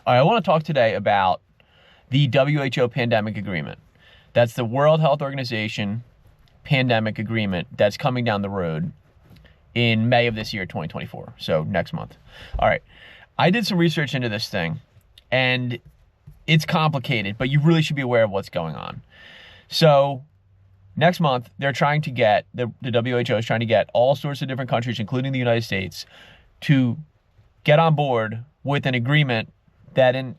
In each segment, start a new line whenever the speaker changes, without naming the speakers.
All right, I want to talk today about the WHO pandemic agreement. That's the World Health Organization pandemic agreement that's coming down the road in May of this year, 2024. So next month. All right. I did some research into this thing and it's complicated, but you really should be aware of what's going on. So next month, they're trying to get, the WHO is trying to get all sorts of different countries, including the United States, to get on board with an agreement that in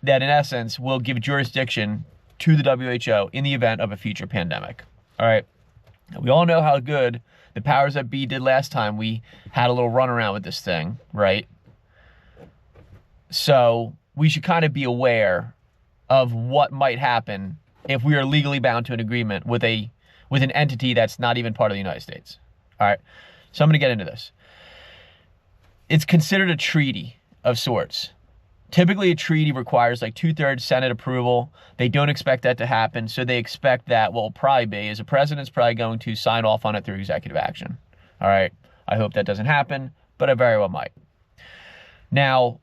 essence will give jurisdiction to the WHO in the event of a future pandemic. All right. We all know how good the powers that be did last time we had a little run around with this thing, right? So we should kind of be aware of what might happen if we are legally bound to an agreement with an entity that's not even part of the United States. All right. So I'm going to get into this. It's considered a treaty of sorts. Typically, a treaty requires like 2/3 Senate approval. They don't expect that to happen. So they expect that what will probably be is the president's probably going to sign off on it through executive action. All right. I hope that doesn't happen, but it very well might. Now,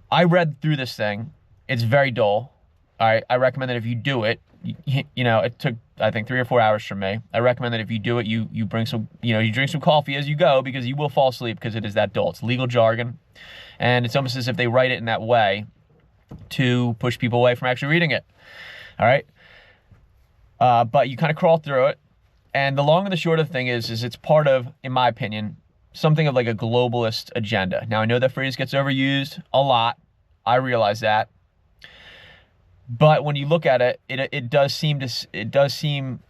I read through this thing. It's very dull. All right. I recommend that if you do it, it took, I think, 3 or 4 hours from me. I recommend that if you do it, you bring some, you drink some coffee as you go because you will fall asleep because it is that dull. It's legal jargon. And it's almost as if they write it in that way to push people away from actually reading it. All right. But you kind of crawl through it. And the long and the short of the thing is it's part of, in my opinion, something of like a globalist agenda. Now, I know that phrase gets overused a lot. I realize that. But when you look at it, it does seem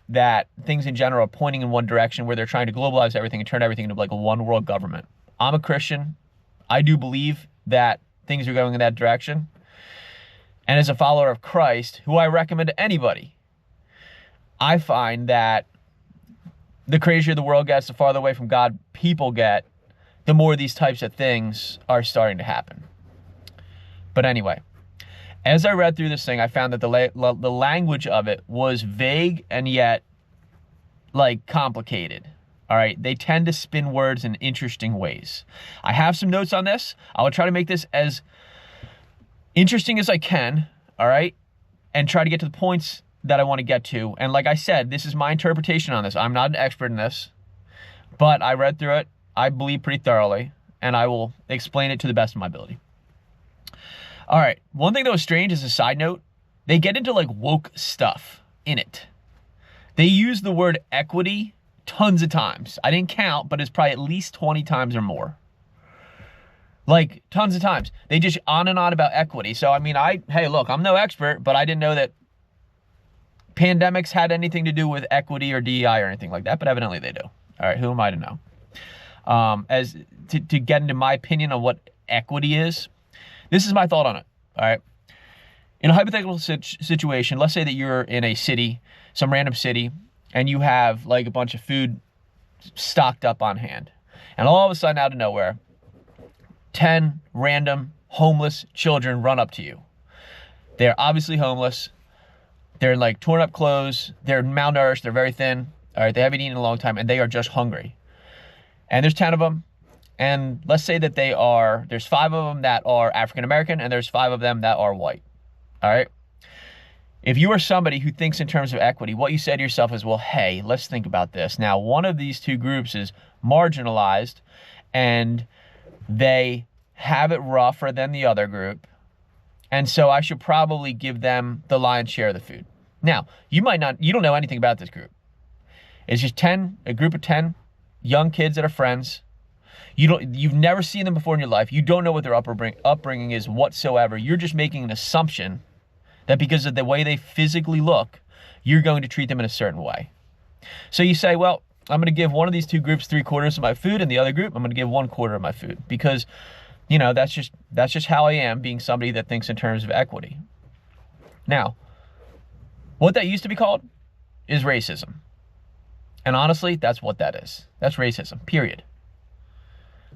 that things in general are pointing in one direction where they're trying to globalize everything and turn everything into like a one world government. I'm a Christian. I do believe that things are going in that direction. And as a follower of Christ, who I recommend to anybody, I find that the crazier the world gets, the farther away from God people get, the more these types of things are starting to happen. But anyway, as I read through this thing, I found that the language of it was vague and yet like complicated. All right. They tend to spin words in interesting ways. I have some notes on this. I will try to make this as interesting as I can. All right. And try to get to the points that I want to get to. And like I said, this is my interpretation on this. I'm not an expert in this, but I read through it, I believe, pretty thoroughly, and I will explain it to the best of my ability. All right. One thing that was strange as a side note, they get into like woke stuff in it. They use the word equity tons of times. I didn't count, but it's probably at least 20 times or more. Like tons of times. They just on and on about equity. So, I mean, hey, look, I'm no expert, but I didn't know that pandemics had anything to do with equity or DEI or anything like that, but evidently they do. All right. Who am I to know? As to get into my opinion on what equity is, this is my thought on it. All right. In a hypothetical situation, let's say that you're in a city, some random city, and you have like a bunch of food stocked up on hand. And all of a sudden, out of nowhere, 10 random homeless children run up to you. They're obviously homeless. They're in like torn up clothes. They're malnourished. They're very thin. All right. They haven't eaten in a long time and they are just hungry. And there's 10 of them. And let's say that there's 5 of them that are African-American and there's 5 of them that are white. All right. If you are somebody who thinks in terms of equity, what you say to yourself is, well, hey, let's think about this. Now, one of these two groups is marginalized and they have it rougher than the other group. And so I should probably give them the lion's share of the food. Now, you don't know anything about this group. It's just a group of 10 young kids that are friends. You've never seen them before in your life. You don't know what their upbringing is whatsoever. You're just making an assumption that because of the way they physically look, you're going to treat them in a certain way. So you say, well, I'm going to give one of these two groups 3/4 of my food and the other group, I'm going to give 1/4 of my food because, that's just how I am, being somebody that thinks in terms of equity. Now, what that used to be called is racism. And honestly, that's what that is. That's racism, period.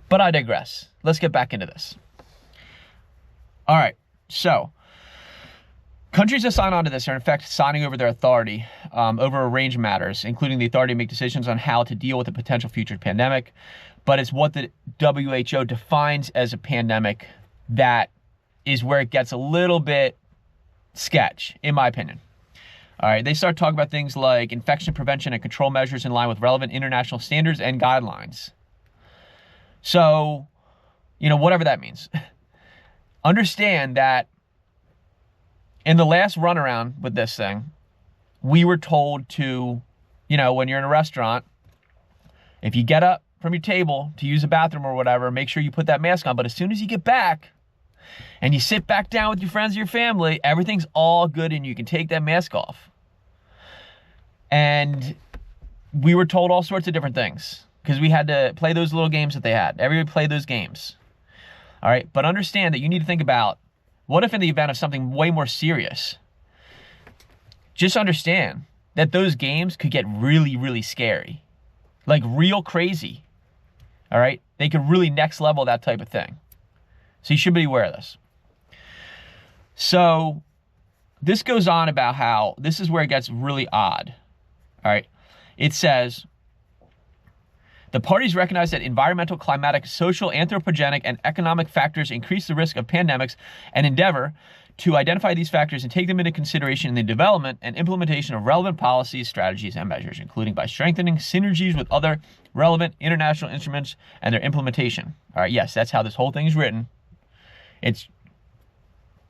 But I digress. Let's get back into this. All right. So countries that sign on to this are in fact signing over their authority over a range of matters, including the authority to make decisions on how to deal with a potential future pandemic. But it's what the WHO defines as a pandemic that is where it gets a little bit sketch, in my opinion. All right, they start talking about things like infection prevention and control measures in line with relevant international standards and guidelines. So, whatever that means. Understand that in the last runaround with this thing, we were told to, when you're in a restaurant, if you get up from your table to use a bathroom or whatever, make sure you put that mask on. But as soon as you get back and you sit back down with your friends or your family, everything's all good and you can take that mask off. And we were told all sorts of different things because we had to play those little games that they had. Everybody played those games. All right, but understand that you need to think about, what if in the event of something way more serious? Just understand that those games could get really, really scary. Like real crazy. All right? They could really next level that type of thing. So you should be aware of this. So this goes on about how this is where it gets really odd. All right? It says, the parties recognize that environmental, climatic, social, anthropogenic, and economic factors increase the risk of pandemics and endeavor to identify these factors and take them into consideration in the development and implementation of relevant policies, strategies, and measures, including by strengthening synergies with other relevant international instruments and their implementation. All right, yes, that's how this whole thing is written. It's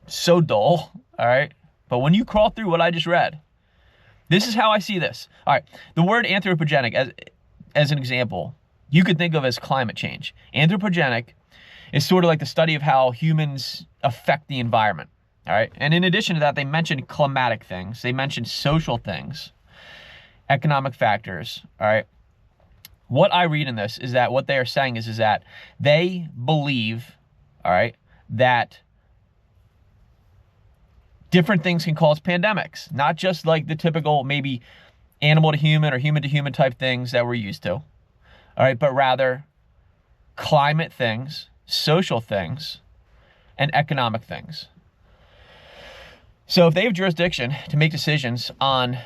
so dull, all right? But when you crawl through what I just read, this is how I see this. All right, the word anthropogenic, as an example, you could think of as climate change. Anthropogenic is sort of like the study of how humans affect the environment. All right. And in addition to that, they mentioned climatic things. They mentioned social things, economic factors. All right. What I read in this is that what they are saying is that they believe, all right, that different things can cause pandemics, not just like the typical maybe animal to human or human to human type things that we're used to. All right. But rather climate things, social things, and economic things. So if they have jurisdiction to make decisions on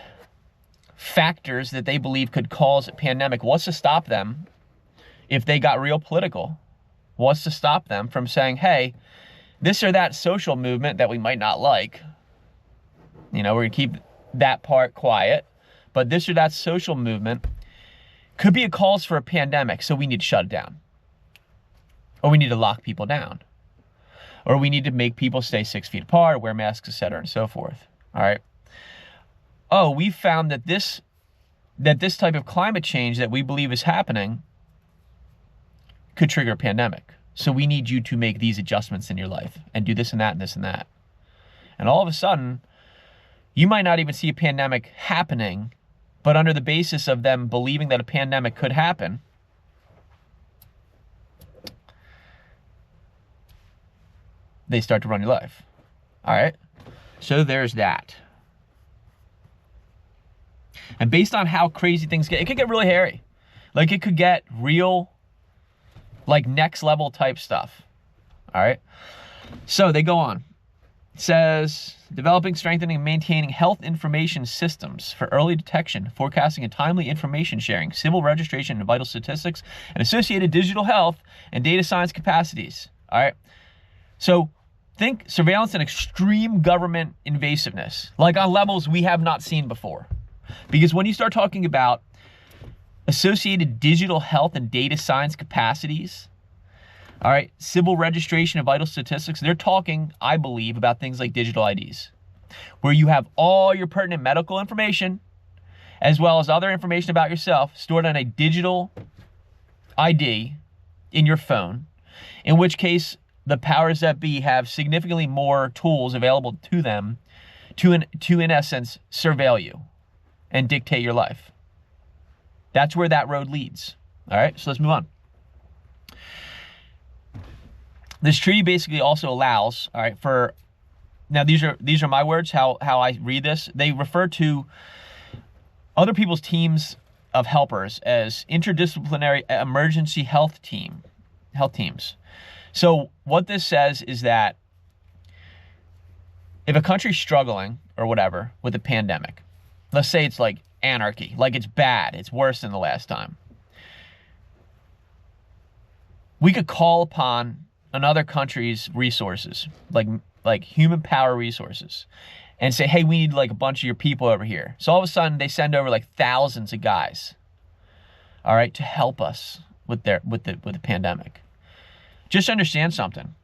factors that they believe could cause a pandemic, what's to stop them if they got real political? What's to stop them from saying, hey, this or that social movement that we might not like, we're going to keep that part quiet, but this or that social movement could be a cause for a pandemic, so we need to shut it down. Or we need to lock people down. Or we need to make people stay 6 feet apart, wear masks, etc., and so forth. All right. Oh, we found that this type of climate change that we believe is happening could trigger a pandemic. So we need you to make these adjustments in your life and do this and that and this and that. And all of a sudden, you might not even see a pandemic happening, but under the basis of them believing that a pandemic could happen, they start to run your life. All right. So there's that. And based on how crazy things get, it could get really hairy. Like it could get real, like next level type stuff. All right. So they go on. It says, developing, strengthening, and maintaining health information systems for early detection, forecasting, and timely information sharing, civil registration and vital statistics, and associated digital health and data science capacities. All right. So think surveillance and extreme government invasiveness, like on levels we have not seen before. Because when you start talking about associated digital health and data science capacities, all right, civil registration and vital statistics, they're talking, I believe, about things like digital IDs, where you have all your pertinent medical information, as well as other information about yourself stored on a digital ID in your phone, in which case the powers that be have significantly more tools available to them to in essence, surveil you and dictate your life. That's where that road leads. All right, so let's move on. This treaty basically also allows, all right, for, now these are my words, how I read this. They refer to other people's teams of helpers as interdisciplinary emergency health teams. So what this says is that if a country's struggling or whatever with a pandemic, let's say it's like anarchy, like it's bad, it's worse than the last time, we could call upon another country's resources, like human power resources, and say, hey, we need like a bunch of your people over here. So all of a sudden they send over like thousands of guys, all right, to help us with the pandemic. Just understand something.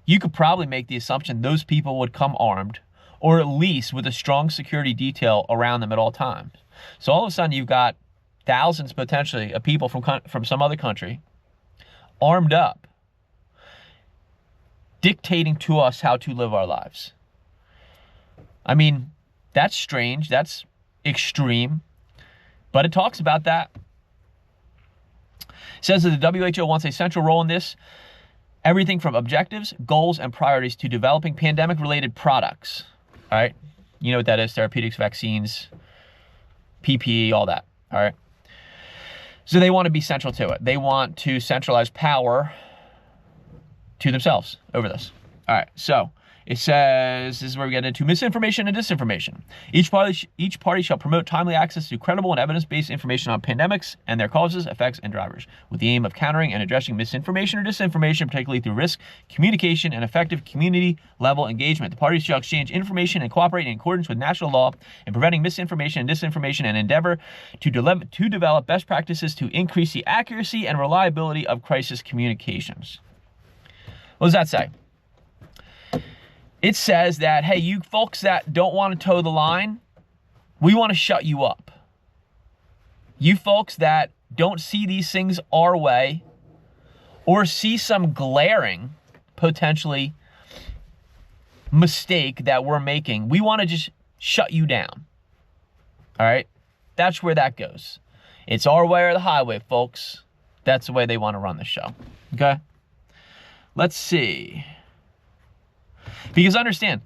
You could probably make the assumption those people would come armed, or at least with a strong security detail around them at all times. So all of a sudden you've got thousands potentially of people from some other country armed up, dictating to us how to live our lives. I mean, that's strange. That's extreme. But it talks about that. It says that the WHO wants a central role in this. Everything from objectives, goals, and priorities to developing pandemic-related products. All right? You know what that is. Therapeutics, vaccines, PPE, all that. All right? So they want to be central to it. They want to centralize power to themselves over this. All right, so it says, this is where we get into misinformation and disinformation. Each party shall promote timely access to credible and evidence-based information on pandemics and their causes, effects, and drivers, with the aim of countering and addressing misinformation or disinformation, particularly through risk, communication, and effective community-level engagement. The parties shall exchange information and cooperate in accordance with national law in preventing misinformation and disinformation, and endeavor to develop best practices to increase the accuracy and reliability of crisis communications. What does that say? It says that, hey, you folks that don't want to toe the line, we want to shut you up. You folks that don't see these things our way or see some glaring, potentially, mistake that we're making, we want to just shut you down. All right? That's where that goes. It's our way or the highway, folks. That's the way they want to run the show. Okay? Let's see. Because understand,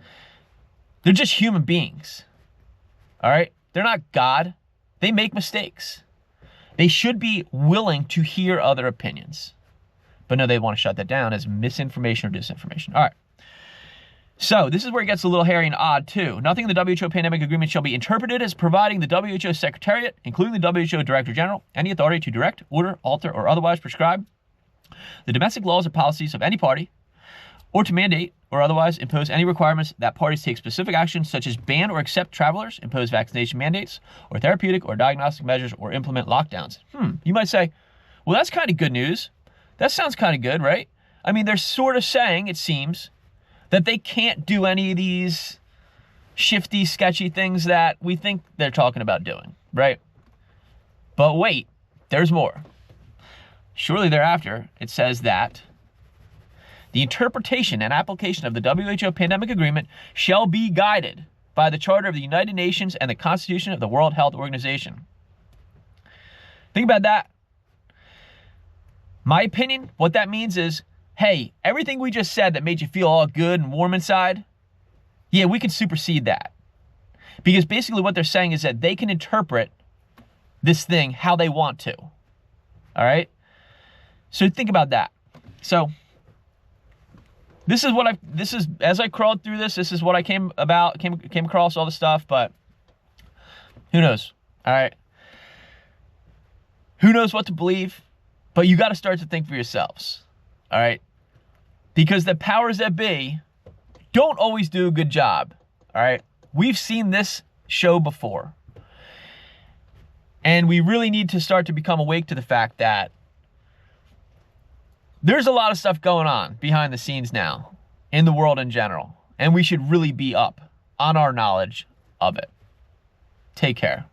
they're just human beings. All right? They're not God. They make mistakes. They should be willing to hear other opinions. But no, they want to shut that down as misinformation or disinformation. All right. So this is where it gets a little hairy and odd too. Nothing in the WHO pandemic agreement shall be interpreted as providing the WHO Secretariat, including the WHO Director General, any authority to direct, order, alter, or otherwise prescribe the domestic laws or policies of any party, or to mandate or otherwise impose any requirements that parties take specific actions such as ban or accept travelers, impose vaccination mandates, or therapeutic or diagnostic measures, or implement lockdowns. You might say, well, that's kind of good news. That sounds kind of good, right? I mean, they're sort of saying, it seems, that they can't do any of these shifty, sketchy things that we think they're talking about doing, right? But wait, there's more. Shortly thereafter, it says that the interpretation and application of the WHO pandemic agreement shall be guided by the Charter of the United Nations and the Constitution of the World Health Organization. Think about that. My opinion, what that means is, hey, everything we just said that made you feel all good and warm inside, yeah, we can supersede that. Because basically what they're saying is that they can interpret this thing how they want to. All right? So think about that. So this is as I crawled through this is what I came across all the stuff, but who knows? All right. Who knows what to believe? But you got to start to think for yourselves. All right? Because the powers that be don't always do a good job. All right? We've seen this show before. And we really need to start to become awake to the fact that there's a lot of stuff going on behind the scenes now in the world in general. And we should really be up on our knowledge of it. Take care.